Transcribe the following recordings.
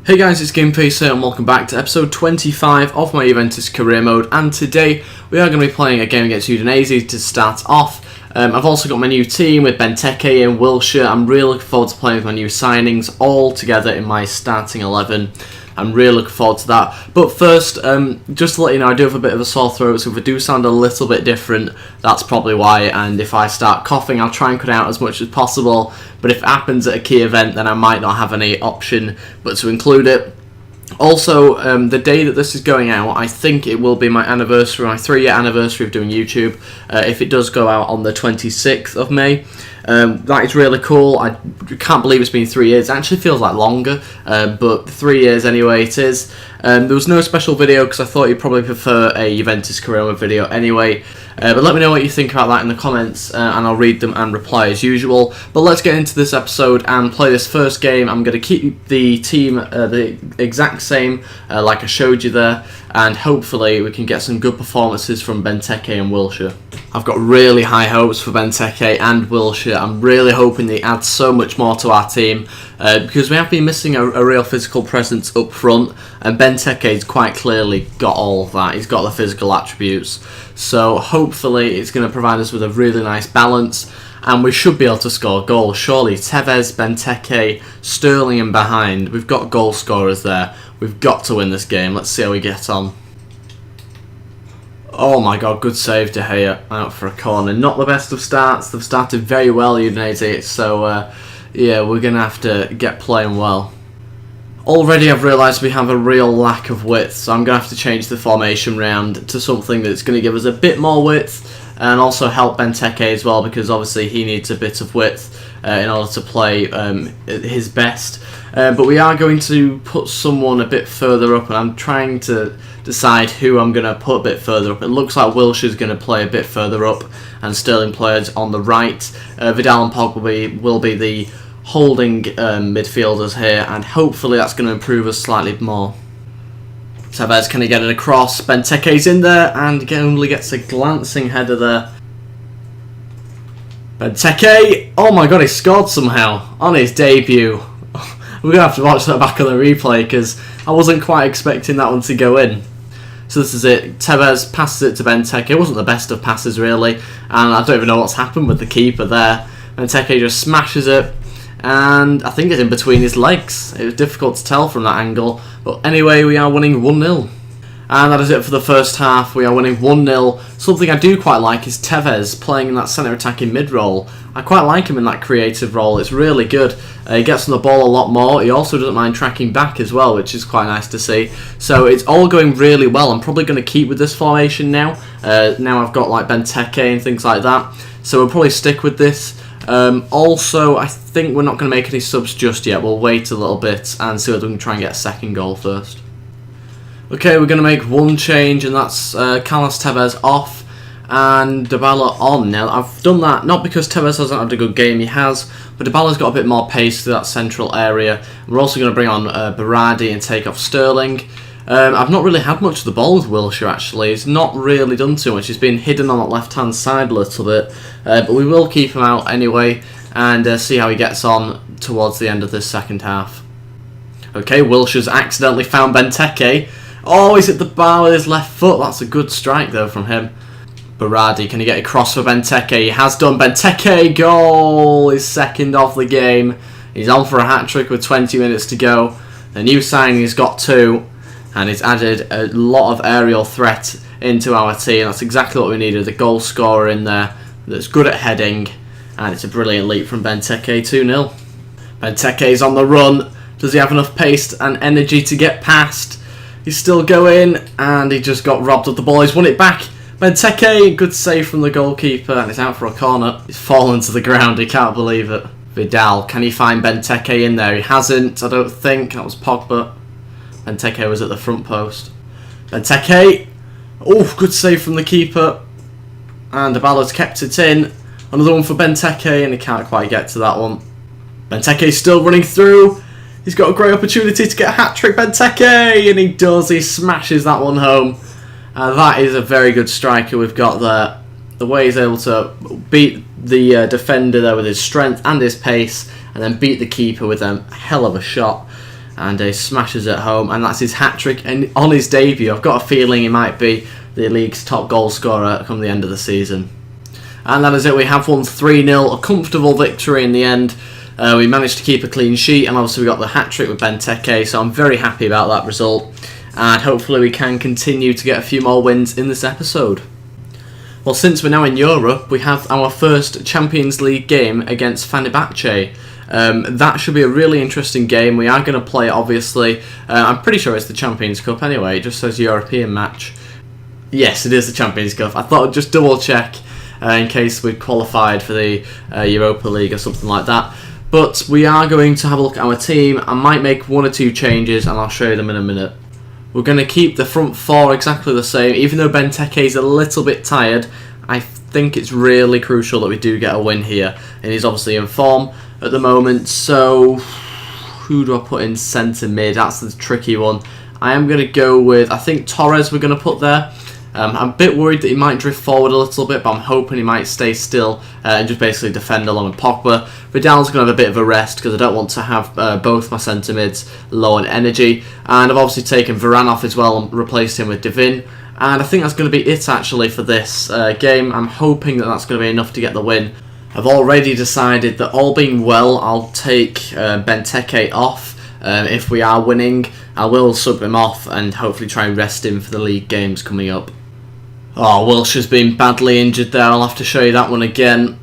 Hey guys, it's TheGameFaceHD and welcome back to episode 25 of my Juventus career mode, and today we are going to be playing a game against Udinese to start off. I've also got my new team with Benteke and Wilshere. I'm really looking forward to playing with my new signings all together in my starting 11. I'm really looking forward to that. But first, just to let you know, I do have a bit of a sore throat, so if I do sound a little bit different, that's probably why. And if I start coughing, I'll try and cut out as much as possible. But if it happens at a key event, then I might not have any option but to include it. Also, the day that this is going out, I think it will be my anniversary, my 3-year anniversary of doing YouTube. If it does go out on the 26th of May. That is really cool. I can't believe it's been 3 years. It actually feels like longer, but 3 years anyway it is. There was no special video because I thought you'd probably prefer a Juventus career mode video anyway. But let me know what you think about that in the comments, and I'll read them and reply as usual. But let's get into this episode and play this first game. I'm going to keep the team the exact same like I showed you there, and hopefully we can get some good performances from Benteke and Wilshere. I've got really high hopes for Benteke and Wilshere. I'm really hoping they add so much more to our team because we have been missing a real physical presence up front, and Benteke's quite clearly got all of that. He's got the physical attributes. So hopefully it's going to provide us with a really nice balance, and we should be able to score goals. Surely Tevez, Benteke, Sterling and behind. We've got goal scorers there. We've got to win this game. Let's see how we get on. Oh my god, good save, De Gea, out for a corner. Not the best of starts. They've started very well, Udinese, so yeah, we're going to have to get playing well. Already I've realised we have a real lack of width, so I'm going to have to change the formation round to something that's going to give us a bit more width and also help Benteke as well, because obviously he needs a bit of width in order to play his best. But we are going to put someone a bit further up, and I'm trying to decide who I'm going to put a bit further up. It looks like Wilshere's going to play a bit further up and Sterling plays on the right. Vidal and Pogba will be the holding midfielders here, and hopefully that's going to improve us slightly more. Tevez, can he get it across? Benteke's in there and only gets a glancing header there. Benteke! Oh my god, he scored somehow on his debut. We're going to have to watch that back on the replay because I wasn't quite expecting that one to go in. So this is it. Tevez passes it to Benteke. It wasn't the best of passes really, and I don't even know what's happened with the keeper there. Benteke just smashes it, and I think it's in between his legs. It was difficult to tell from that angle, but anyway, we are winning 1-0. And that is it for the first half. We are winning 1-0. Something I do quite like is Tevez playing in that centre attacking mid role. I quite like him in that creative role. It's really good. He gets on the ball a lot more. He also doesn't mind tracking back as well, which is quite nice to see. So it's all going really well. I'm probably going to keep with this formation now. Now I've got like Benteke and things like that. So we'll probably stick with this. Also, I think we're not going to make any subs just yet. We'll wait a little bit and see whether we can try and get a second goal first. Okay, we're going to make one change, and that's Carlos Tevez off and Dybala on. Now, I've done that not because Tevez hasn't had a good game, he has, but Dybala's got a bit more pace to that central area. We're also going to bring on Berardi and take off Sterling. I've not really had much of the ball with Wilshere, actually. He's not really done too much. He's been hidden on that left-hand side a little bit, but we will keep him out anyway and see how he gets on towards the end of this second half. Okay, Wilshere's accidentally found Benteke. Oh, he's hit the bar with his left foot. That's a good strike, though, from him. Berardi, can he get across for Benteke? He has done. Benteke, goal! His second of the game. He's on for a hat-trick with 20 minutes to go. The new signing has got 2, and he's added a lot of aerial threat into our team. That's exactly what we needed. A goal scorer in there that's good at heading, and it's a brilliant leap from Benteke, 2-0. Benteke's on the run. Does he have enough pace and energy to get past? He's still going, and he just got robbed of the ball. He's won it back. Benteke, good save from the goalkeeper, and it's out for a corner. He's fallen to the ground, he can't believe it. Vidal, can he find Benteke in there? He hasn't, I don't think. That was Pogba. Benteke was at the front post. Benteke, oh, good save from the keeper. And Dybala's kept it in. Another one for Benteke, and he can't quite get to that one. Benteke's still running through. He's got a great opportunity to get a hat-trick, Benteke, and he does. He smashes that one home. That is a very good striker we've got there. The way he's able to beat the defender there with his strength and his pace, and then beat the keeper with a hell of a shot. and he smashes it home, and that's his hat-trick and on his debut. I've got a feeling he might be the league's top goal scorer come the end of the season. And that is it, we have won 3-0, a comfortable victory in the end. We managed to keep a clean sheet, and obviously we got the hat-trick with Benteke, so I'm very happy about that result, and hopefully we can continue to get a few more wins in this episode. Well, since we're now in Europe, we have our first Champions League game against Fenerbahce. That should be a really interesting game. We are going to play it, obviously. I'm pretty sure it's the Champions Cup anyway. It just says European match. Yes, it is the Champions Cup. I thought I'd just double check in case we'd qualified for the Europa League or something like that. But we are going to have a look at our team. I might make 1 or 2 changes, and I'll show you them in a minute. We're going to keep the front 4 exactly the same. Even though Benteke is a little bit tired, I think it's really crucial that we do get a win here. And he's obviously in form at the moment. So, who do I put in centre mid? That's the tricky one. I am going to go with, I think Torres we're going to put there. I'm a bit worried that he might drift forward a little bit, but I'm hoping he might stay still and just basically defend along with Pogba. Vidal's going to have a bit of a rest because I don't want to have both my centre mids low on energy. And I've obviously taken Varane off as well and replaced him with Divin. And I think that's going to be it actually for this game. I'm hoping that that's going to be enough to get the win. I've already decided that all being well, I'll take Benteke off. If we are winning, I will sub him off and hopefully try and rest him for the league games coming up. Oh, Wilshire's been badly injured there. I'll have to show you that one again.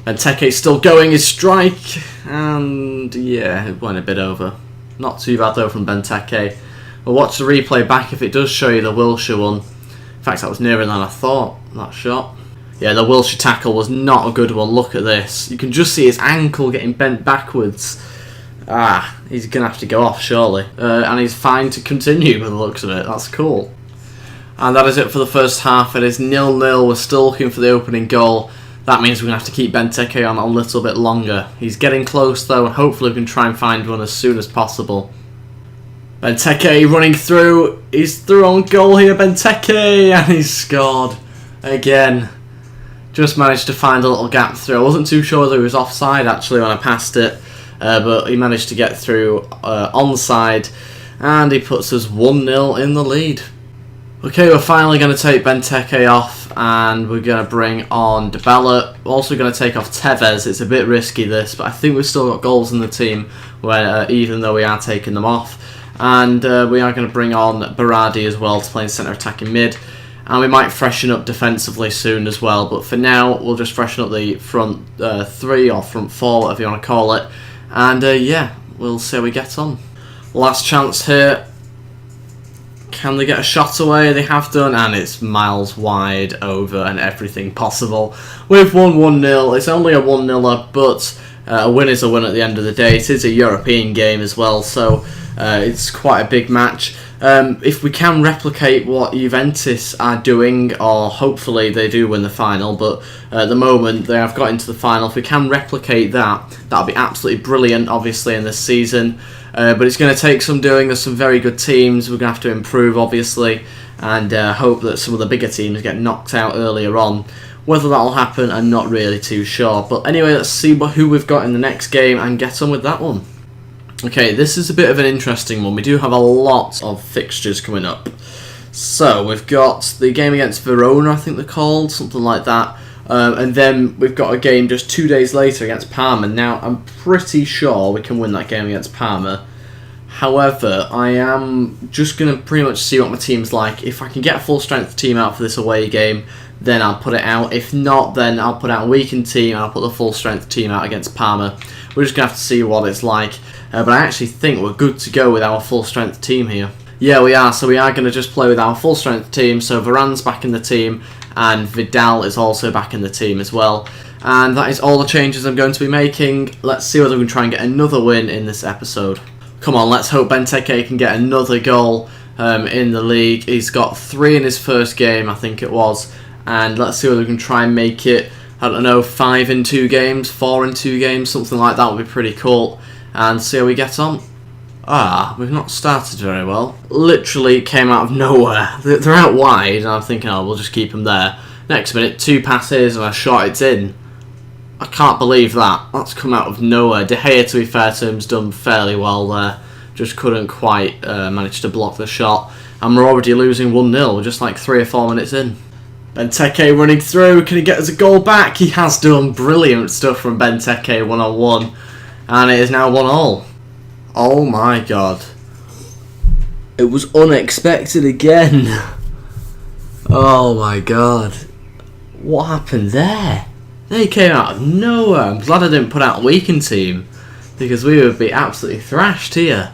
Benteke's still going his strike. And yeah, it went a bit over. Not too bad though from Benteke. We'll watch the replay back if it does show you the Wilshere one. In fact, that was nearer than I thought, that shot. Yeah, the Wilshere tackle was not a good one. Look at this. You can just see his ankle getting bent backwards. He's going to have to go off, surely. And he's fine to continue by the looks of it. That's cool. And that is it for the first half. It is 0-0. We're still looking for the opening goal. That means we're going to have to keep Benteke on a little bit longer. He's getting close, though, and hopefully we can try and find one as soon as possible. Benteke running through. He's through on goal here, Benteke, and he's scored again. Just managed to find a little gap through. I wasn't too sure that he was offside, actually, when I passed it. But he managed to get through onside, and he puts us 1-0 in the lead. Okay, we're finally going to take Benteke off, and we're going to bring on Dybala. We're also going to take off Tevez. It's a bit risky this, but I think we've still got goals in the team, where even though we are taking them off. And we are going to bring on Berardi as well to play in centre attacking mid. And we might freshen up defensively soon as well, but for now we'll just freshen up the front 3 or front 4, whatever you want to call it. And yeah, we'll see how we get on. Last chance here. Can they get a shot away? They have done, and it's miles wide over and everything possible. We've won 1-0. It's only a 1-0, but a win is a win at the end of the day. It is a European game as well, so it's quite a big match. If we can replicate what Juventus are doing, or hopefully they do win the final, but at the moment they have got into the final. If we can replicate that, that'll be absolutely brilliant, obviously, in this season. But it's going to take some doing. There's some very good teams. We're going to have to improve, obviously, and hope that some of the bigger teams get knocked out earlier on. Whether that'll happen, I'm not really too sure. But anyway, let's see who we've got in the next game and get on with that one. Okay, this is a bit of an interesting one. We do have a lot of fixtures coming up. So, we've got the game against Verona, I think they're called, something like that. And then we've got a game just 2 days later against Parma. Now, I'm pretty sure we can win that game against Parma. However, I am just going to pretty much see what my team's like. If I can get a full-strength team out for this away game, then I'll put it out. If not, then I'll put out a weakened team and I'll put the full-strength team out against Parma. We're just going to have to see what it's like. But I actually think we're good to go with our full-strength team here. Yeah, we are. So we are going to just play with our full-strength team. So Varane's back in the team, and Vidal is also back in the team as well. And that is all the changes I'm going to be making. Let's see whether we can try and get another win in this episode. Come on, let's hope Benteke can get another goal in the league. He's got 3 in his first game, I think it was. And let's see whether we can try and make it, I don't know, 5 in 2 games, 4 in 2 games, something like that would be pretty cool. And see how we get on. We've not started very well. Literally came out of nowhere. They're out wide, and I'm thinking, oh, we'll just keep them there. Next minute, 2 passes and a shot, it's in. I can't believe that. That's come out of nowhere. De Gea, to be fair to him, has done fairly well there. just couldn't quite manage to block the shot. And we're already losing 1-0, just like 3 or 4 minutes in. Benteke running through, can he get us a goal back? He has done. Brilliant stuff from Benteke, 1-on-1. And it is now 1-1. Oh my god. It was unexpected again. Oh my god. What happened there? They came out of nowhere. I'm glad I didn't put out a weakened team, because we would be absolutely thrashed here.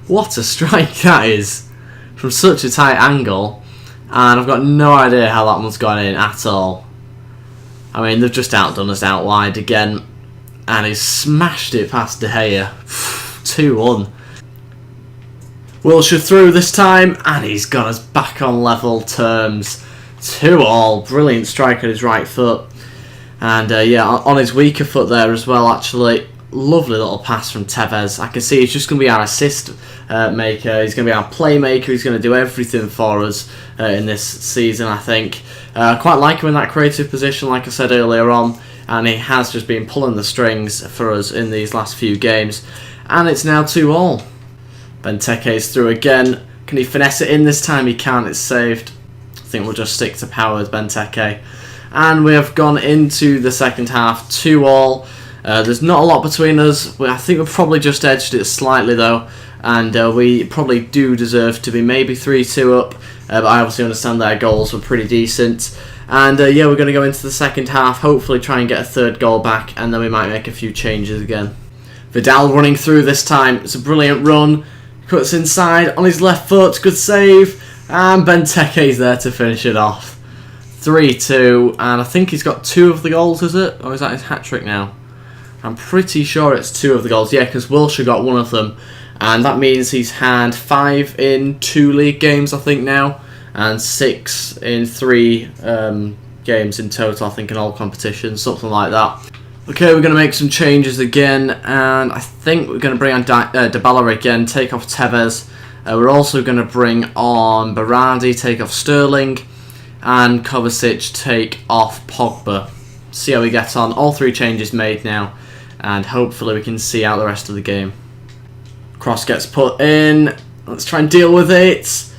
What a strike that is. From such a tight angle. And I've got no idea how that one's gone in at all. I mean, they've just outdone us out wide again. And he's smashed it past De Gea. 2-1. Wilshere through this time. And he's got us back on level terms. 2-2. Brilliant strike on his right foot. And yeah, on his weaker foot there as well, actually. Lovely little pass from Tevez. I can see he's just going to be our assist maker. He's going to be our playmaker. He's going to do everything for us in this season, I think. Quite like him in that creative position, like I said earlier on. And he has just been pulling the strings for us in these last few games. And it's now 2-2. Benteke's through again. Can he finesse it in this time? He can't. It's saved. I think we'll just stick to power with Benteke. And we have gone into the second half 2-2. There's not a lot between us. I think we've probably just edged it slightly though, and we probably do deserve to be maybe 3-2 up, but I obviously understand their goals were pretty decent. And yeah, we're going to go into the second half, hopefully try and get a third goal back, and then we might make a few changes again. Vidal running through this time. It's a brilliant run. Cuts inside on his left foot. Good save. And Benteke's there to finish it off. 3-2, and I think he's got 2 of the goals, is it? Or is that his hat-trick now? I'm pretty sure it's 2 of the goals. Yeah, because Wilshere got 1 of them. And that means he's had 5 in 2 league games, I think, now. And 6 in 3 games in total, I think, in all competitions. Something like that. Okay, we're going to make some changes again. And I think we're going to bring on Dybala again, take off Tevez. We're also going to bring on Berardi, take off Sterling. And Kovacic, take off Pogba. See how we get on. All 3 changes made now. And hopefully we can see out the rest of the game. Cross gets put in. Let's try and deal with it.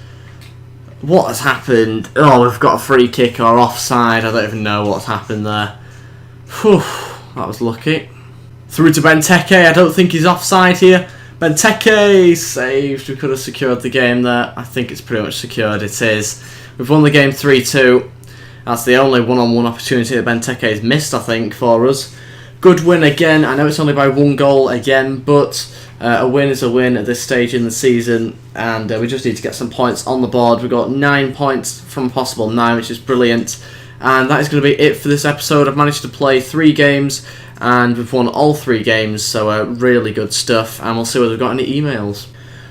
What has happened? Oh, we've got a free kick or offside. I don't even know what's happened there. Whew, that was lucky. Through to Benteke. I don't think he's offside here. Benteke saved. We could have secured the game there. I think it's pretty much secured. It is. We've won the game 3-2. That's the only one-on-one opportunity that Benteke has missed, I think, for us. Good win again. I know it's only by 1 goal again, but a win is a win at this stage in the season, and we just need to get some points on the board. We've got 9 points from a possible 9, which is brilliant. And that is going to be it for this episode. I've managed to play 3 games, and we've won all 3 games, so really good stuff. And we'll see whether we've got any emails.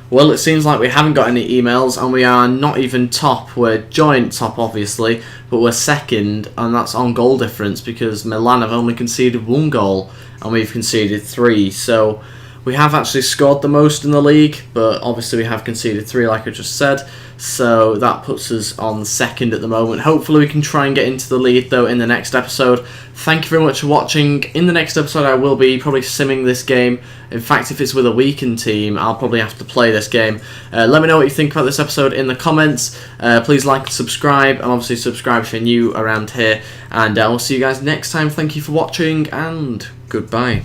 Well, it seems like we haven't got any emails, and we are not even top. We're joint top, obviously, but we're second, and that's on goal difference, because Milan have only conceded 1 goal, and we've conceded 3. So we have actually scored the most in the league, but obviously we have conceded 3, like I just said. So that puts us on second at the moment. Hopefully we can try and get into the lead, though, in the next episode. Thank you very much for watching. In the next episode, I will be probably simming this game. In fact, if it's with a weakened team, I'll probably have to play this game. Let me know what you think about this episode in the comments. Please like and subscribe, and obviously subscribe if you're new around here. And we'll see you guys next time. Thank you for watching, and goodbye.